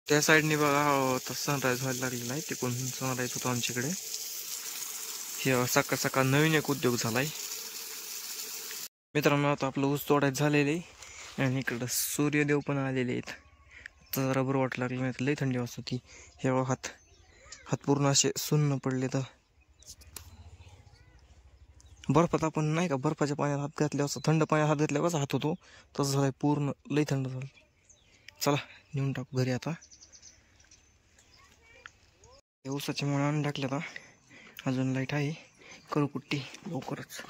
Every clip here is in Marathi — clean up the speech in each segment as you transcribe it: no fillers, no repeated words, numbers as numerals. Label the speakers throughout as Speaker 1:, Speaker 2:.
Speaker 1: त्या साईडने बघा तर सनराईज व्हायला लागलेला आहे. तिकडून सनराईज होतो आमच्याकडे. हे सकाळ सकाळ नवीन एक उद्योग झालाय मित्रांनो. आता आपलं ऊस तोडायचं झालेलं आहे आणि इकडं सूर्यदेव पण आलेले आहेत. तर जरा बरं वाटलं लागलं, नाही तर लई थंडी वाजत होती. हे हात पूर्ण असे सुन्न पडले. तर बर्फात आपण नाही का बर्फाच्या पाण्यात हात घातल्यावर असं थंड पाण्यात हात घातल्यावर कसा हात होतो तसं झालं पूर्ण, लई थंड झालं. चला नेऊन टाकू घरी आता. ऊसाच्या मुळे आणून टाकले. आता अजून लाईट आहे, करू कुट्टी लवकरच.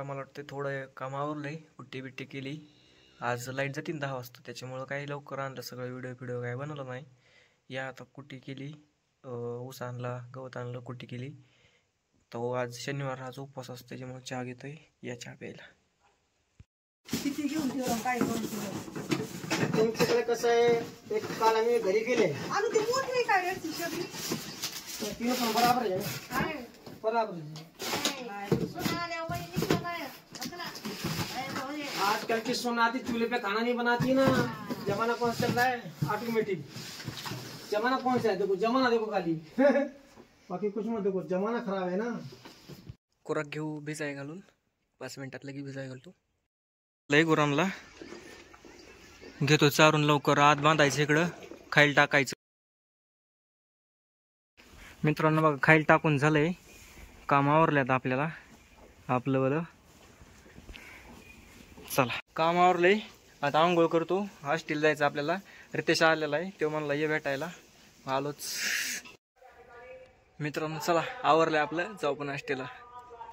Speaker 1: मला वाटतं थोडं काम आवरलंय, कुट्टी बिट्टी केली. आज लाईट जातील 10 वाजता, त्याच्यामुळं काही लवकर आणलं सगळं. व्हिडिओ काही बनवलं नाही. या आता कुट्टी केली, ऊस आणला, गवत आणलं, कुट्टी केली. तो आज शनिवार, आज उपवास असतो, त्याच्यामुळे चहा घेतोय. या चहा प्यायला.
Speaker 2: तुमच्याकडे कसं आहे, एक काल आम्ही घरी गेले बराबर आहे, बराबर आहे. आजकल की सोना आती चूल्हे पे खाना नहीं बनाती ना. जमाना कौन सा चल रहा है, ऑटोमेटिक जमाना कौन सा है. देखो जमाना देखो खाली बाकी कुछ मत देखो, जमाना खराब है ना.
Speaker 1: खुराक घेऊ भिजाय घालून 5 मिनिटात लगी भिजाय घालतो. लय गुरांना घेतो चारून, लवकर आत बांधायचं, इकडं खायला टाकायचं. मित्रांनो बघा, खायला टाकून झालंय, काम आवरल्यात आपल्याला आपलं बरं. चला काम आवरलंय, आता आंघोळ करतो. हॉस्टेल जायचं आपल्याला. रितेश आलेला आहे, तो म्हणला ये भेटायला, आलोच. मित्रांनो चला आवरलंय आपलं, जाऊ पण हॉस्टेलला.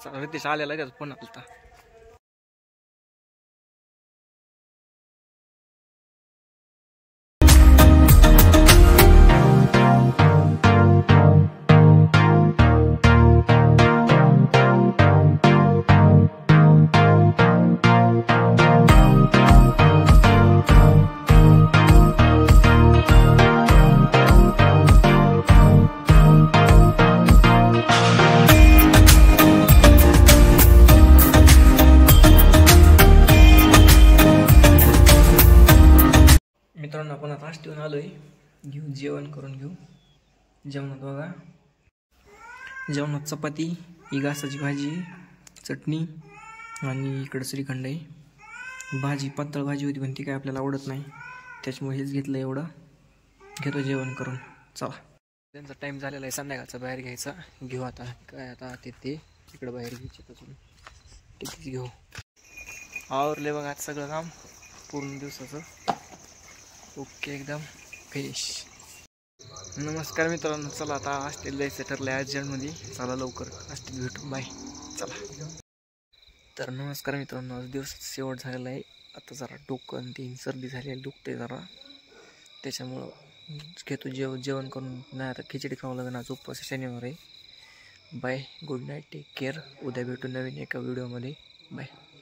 Speaker 1: चला रितेश आलेला आहे, त्याचा फोन आलता. मित्रांनो आपण आता हॉस्टेलून आलोय, घेऊ जेवण करून घेऊ. जेवणात बघा, जेवणात चपाती, ही घासाची भाजी, चटणी आणि इकडं श्रीखंड आहे. भाजी पातळ भाजी होती पण ती काय आपल्याला आवडत नाही, त्याच्यामुळे हेच घेतलं. एवढं घेतो जेवण करून. चला त्यांचा टाईम झालेला आहे संध्याकाळचा, बाहेर घ्यायचा. घेऊ आता काय, आता ते इकडं बाहेर घ्यायचे, अजून तिथेच घेऊ. आवरले बघा आज सगळं काम पूर्ण दिवसाचं. ओके एकदम फिनिश. नमस्कार मित्रांनो, चला आता हॉस्टेल जायचं ठरलं आहे अर्जंटमध्ये. चला लवकर हॉस्टेल भेटू, बाय. चला तर नमस्कार मित्रांनो, आज दिवस शेवट झालेला आहे. आता जरा डोकं तीन सर्दी झालेली, दुखते जरा, त्याच्यामुळं घेतो जेवण करून. नाही आता खिचडी खावं लागेल, आज उपवास शनिवार आहे. Bye, good night, take care. उद्या भेटू नवीन एका व्हिडिओमध्ये. बाय.